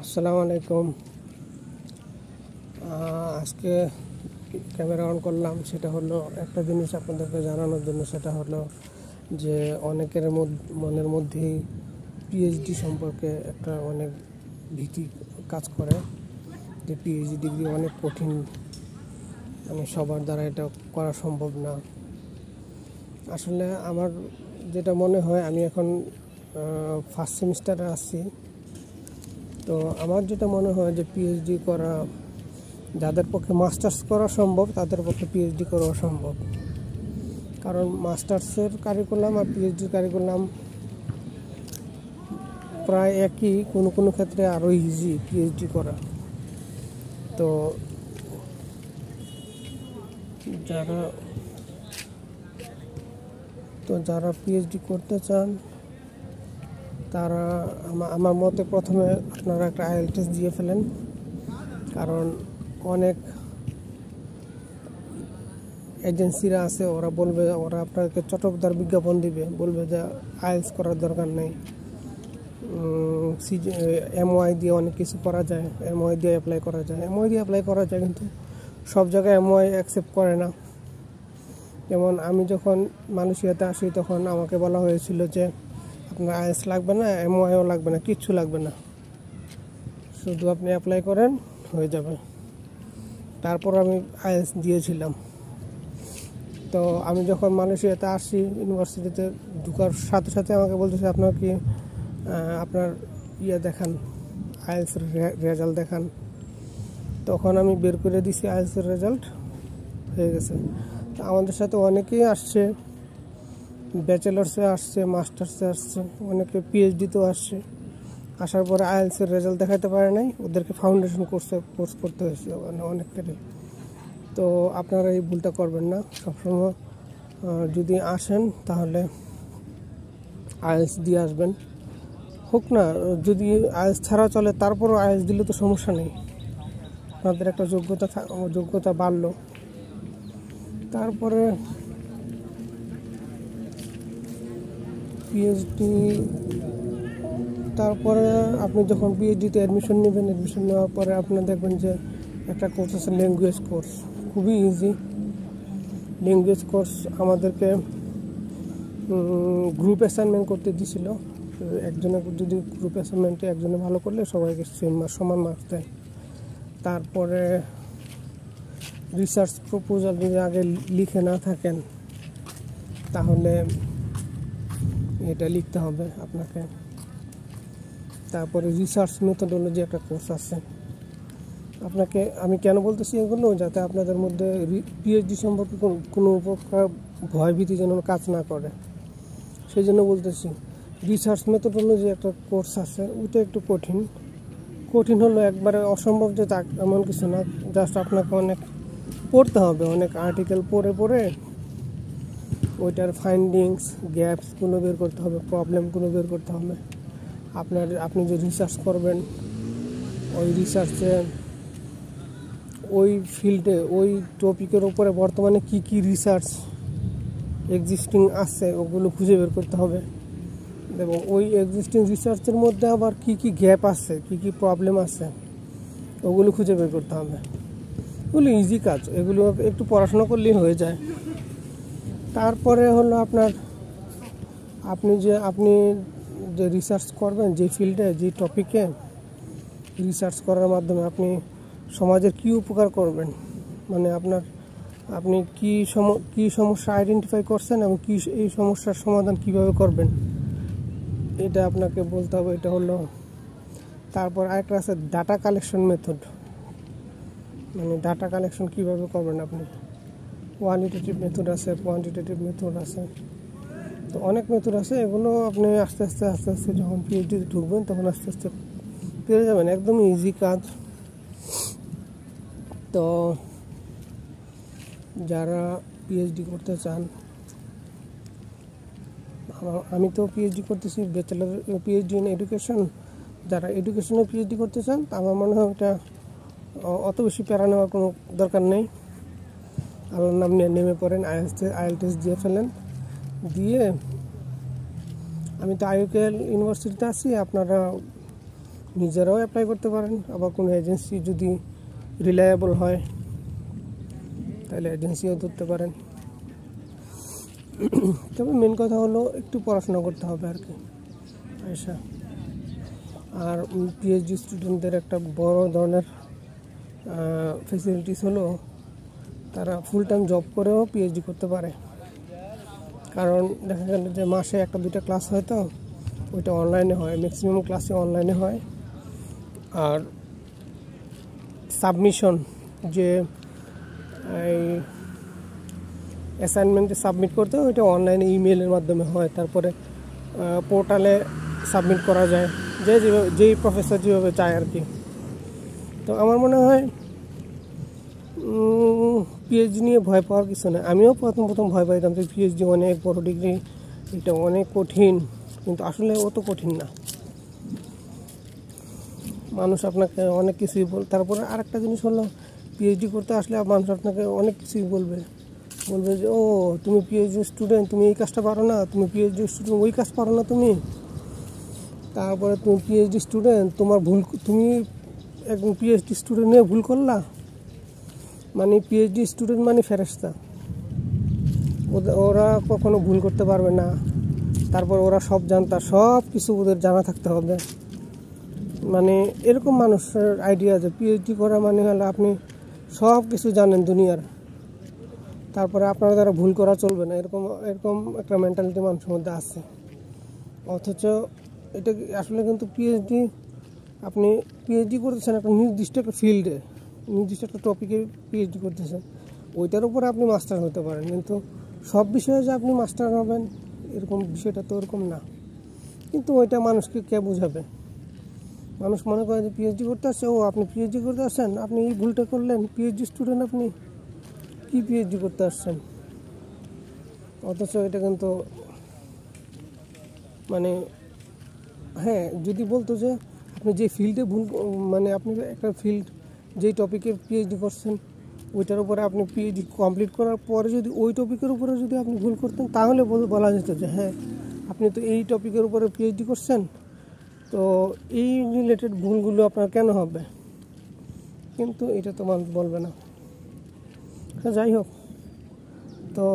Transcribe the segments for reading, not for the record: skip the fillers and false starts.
আসসালামু আলাইকুম। আজকে ক্যামেরা অন করলাম, সেটা হলো একটা জিনিস আপনাদেরকে জানানোর জন্য। সেটা হলো যে অনেকের মনের মধ্যেই পিএইচডি সম্পর্কে একটা অনেক ভীতি কাজ করে, যে পিএইচডি ডিগ্রি অনেক কঠিন, মানে সবার দ্বারা এটা করা সম্ভব না। আসলে আমার যেটা মনে হয়, আমি এখন ফার্স্ট সেমিস্টারে আছি, তো আমার যেটা মনে হয় যে পিএইচডি করা, যাদের পক্ষে মাস্টার্স করা সম্ভব তাদের পক্ষে পিএইচডি করা অসম্ভব। কারণ মাস্টার্সের কারিকুলাম আর পিএইচডির কারিকুলাম প্রায় একই, কোনো ক্ষেত্রে আরও ইজি পিএইচডি করা। তো যারা পিএইচডি করতে চান তারা আমার মতে প্রথমে আপনারা একটা আইএলটিএস দিয়ে ফেলেন। কারণ অনেক এজেন্সিরা আছে, ওরা আপনাকে চটকদার বিজ্ঞাপন দিবে, বলবে যে আইএলটিএস করার দরকার নেই, এমওআই দিয়ে অনেক কিছু করা যায়, এমওআই দিয়ে অ্যাপ্লাই করা যায়, কিন্তু সব জায়গায় এমওআই অ্যাকসেপ্ট করে না। যেমন আমি যখন মালয়েশিয়াতে আসি, তখন আমাকে বলা হয়েছিল যে আপনার আইএলটিএস লাগবে না, এমওআইও লাগবে না, কিচ্ছু লাগবে না, শুধু আপনি অ্যাপ্লাই করেন হয়ে যাবে। তারপর আমি আইএলটিএস দিয়েছিলাম। তো আমি যখন মালয়েশিয়াতে আসি, ইউনিভার্সিটিতে ঢোকার সাথে সাথে আমাকে বলতেছে আপনার কি আপনার দেখান, আইএলটিএসের রেজাল্ট দেখান। তখন আমি বের করে দিছি আইএলটিএসের রেজাল্ট, হয়ে গেছে। তো আমাদের সাথে অনেকেই আসছে, ব্যাচেলার্সে আসছে, মাস্টার্সে আসছে, অনেকে পিএইচডিতেও আসছে। আসার পরে আইএলটিএসের রেজাল্ট দেখাতে পারে নাই, ওদেরকে ফাউন্ডেশন কোর্স করতে হয়েছে অনেকেরই। তো আপনারা এই ভুলটা করবেন না। সবসময় যদি আসেন তাহলে আইএলটিএস দিয়ে আসবেন, হোক না যদি আইএলটিএস ছাড়া চলে, তারপরও আইএলটিএস দিলে তো সমস্যা নেই, আপনাদের একটা যোগ্যতা বাড়লো। তারপরে পিএইচডি, তারপরে আপনি যখন পিএইচডিতে অ্যাডমিশন নেওয়ার পরে আপনি দেখবেন যে একটা কোর্স আছে ল্যাঙ্গুয়েজ কোর্স, খুবই ইজি ল্যাঙ্গুয়েজ কোর্স। আমাদেরকে গ্রুপ অ্যাসাইনমেন্ট করতে দিয়েছিল, একজনের যদি গ্রুপ অ্যাসাইনমেন্টে একজনে ভালো করলে সবাইকে সমান মার্কস দেয়। তারপরে রিসার্চ প্রপোজাল যদি আগে লিখে না থাকেন তাহলে এটা লিখতে হবে আপনাকে। তারপরে রিসার্চ মেথোডোলজি একটা কোর্স আছে। আপনাকে আমি কেন বলতেছি এগুলো, যাতে আপনাদের মধ্যে পিএইচডি সম্পর্কে কোনো প্রকার ভয়ভীতি যেন কাজ না করে, সেই জন্য বলতেছি। রিসার্চ মেথোডোলজি একটা কোর্স আছে, ওইটা একটু কঠিন হলো, একবারে অসম্ভব যে তা এমন কিছু না। জাস্ট আপনাকে অনেক পড়তে হবে, অনেক আর্টিকেল পড়ে ওইটার ফাইন্ডিংস, গ্যাপসগুলো বের করতে হবে, প্রবলেমগুলো বের করতে হবে। আপনি যে রিসার্চ করবেন, ওই রিসার্চে ওই ফিল্ডে ওই টপিকের উপরে বর্তমানে কি রিসার্চ এক্সিস্টিং আছে ওগুলো খুঁজে বের করতে হবে, এবং ওই এক্সিস্টিং রিসার্চের মধ্যে আবার কি গ্যাপ আছে, কি প্রবলেম আছে ওগুলো খুঁজে বের করতে হবে। এগুলো ইজি কাজ, এগুলো একটু পড়াশোনা করলেই হয়ে যায়। তারপরে হলো আপনি যে রিসার্চ করবেন, যে ফিল্ডে যে টপিকে রিসার্চ করার মাধ্যমে আপনি সমাজের কি উপকার করবেন, মানে আপনি কি সমস্যা আইডেন্টিফাই করছেন এবং এই সমস্যার সমাধান কিভাবে করবেন, এটা আপনাকে বলতে হবে। এটা হলো। তারপর আরেকটা আছে ডাটা কালেকশন মেথড, মানে ডাটা কালেকশন কিভাবে করবেন আপনি। কোয়ালিটেটিভ মেথড আছে, কোয়ান্টিটেটিভ মেথড আছে, তো অনেক মেথড আছে। এগুলো আপনি আস্তে আস্তে যখন পিএইচডিতে ঢুকবেন তখন আস্তে আস্তে পেয়ে যাবেন, একদম ইজি কাজ। তো যারা পিএইচডি করতে চান, আমি তো পিএইচডি করতেছি, ব্যাচেলার পিএইচডি ইন এডুকেশন। যারা এডুকেশনে পিএইচডি করতে চান, আমার মনে হয় এটা অত বেশি প্যারা নেওয়ার কোনো দরকার নেই। আল্লাহর নাম নিয়ে নেমে পড়েন, আইএলটিএস দিয়ে ফেলেন, দিয়ে আমি তো IUCAL ইউনিভার্সিটিতে আছি, আপনারা নিজেরাও অ্যাপ্লাই করতে পারেন। আবার কোনো এজেন্সি যদি রিলায়েবল হয় তাহলে এজেন্সিও ধরতে পারেন। তবে মেন কথা হলো একটু পড়াশোনা করতে হবে আর কি। আচ্ছা, আর পিএইচডি স্টুডেন্টদের একটা বড় ধরনের ফেসিলিটিস হলো তারা ফুল টাইম জব করেও পিএইচডি করতে পারে। কারণ দেখা গেল যে মাসে 1-2টা ক্লাস হয়, তো ওইটা অনলাইনে হয়, ম্যাক্সিমাম ক্লাসে অনলাইনে হয়। আর সাবমিশন, যে এই অ্যাসাইনমেন্টে সাবমিট করতে হয়, ওইটা অনলাইনে ইমেলের মাধ্যমে হয়। তারপরে পোর্টালে সাবমিট করা যায়, যেই প্রফেসর যেভাবে চায় আর কি। তো আমার মনে হয় পিএইচডি নিয়ে ভয় পাওয়ার কিছু নেই। আমিও প্রথম ভয় পাইতাম যে পিএইচডি অনেক বড় ডিগ্রি, এটা অনেক কঠিন, কিন্তু আসলে অত কঠিন না। মানুষ আপনাকে অনেক কিছুই তারপরে আরেকটা জিনিস হলো, পিএইচডি করতে আসলে মানুষ আপনাকে অনেক কিছুই বলবে যে ও তুমি পিএইচডি স্টুডেন্ট, তুমি এই কাজটা পারো না, তুমি পিএইচডি স্টুডেন্ট ওই কাজ পারো না তুমি। তারপরে তুমি পিএইচডি স্টুডেন্ট, তোমার ভুল, তুমি একজন পিএইচডি স্টুডেন্ট নিয়ে ভুল করলা, মানে পিএইচডি স্টুডেন্ট মানে ফেরেশতা, ওরা কখনো ভুল করতে পারবে না। তারপর ওরা সব জানতা, সব কিছু ওদের জানা থাকতে হবে। মানে এরকম মানুষের আইডিয়া যে পিএইচডি করা মানে হলো আপনি সব কিছু জানেন দুনিয়ার, তারপরে আপনার দ্বারা ভুল করা চলবে না, এরকম একটা মেন্টালিটি মানুষের মধ্যে আছে। অথচ এটা আসলে কিন্তু পিএইচডি, আপনি পিএইচডি করতেছেন একটা নির্দিষ্ট একটা ফিল্ডে, নির্দিষ্ট একটা টপিকে পিএইচডি করতেছেন, ওইটার উপরে আপনি মাস্টার হতে পারেন। কিন্তু সব বিষয়ে যে আপনি মাস্টার হবেন এরকম বিষয়টা তো এরকম না। কিন্তু ওইটা মানুষকে কে বোঝাবে? মানুষ মনে করে যে পিএইচডি করতে আসছে, ও আপনি পিএইচডি করতে আসছেন, আপনি এই ভুলটা করলেন, পিএইচডি স্টুডেন্ট আপনি কি পিএইচডি করতে আসছেন? অথচ এটা কিন্তু মানে হ্যাঁ, যদি বলতো যে আপনি যে ফিল্ডে ভুল, মানে আপনি একটা ফিল্ড যেই টপিকে পিএইচডি করছেন ওইটার উপরে আপনি পিএইচডি কমপ্লিট করার পরে যদি ওই টপিকের উপরে যদি আপনি ভুল করতেন, তাহলে বলা যেত যে হ্যাঁ আপনি তো এই টপিকের উপরে পিএইচডি করছেন, তো এই রিলেটেড ভুলগুলো আপনার কেন হবে? কিন্তু এটা তো মানুষ বলবে না। যাই হোক, তো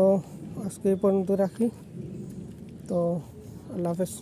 আজকে এই পর্যন্ত রাখি। তো আল্লাহ হাফেজ।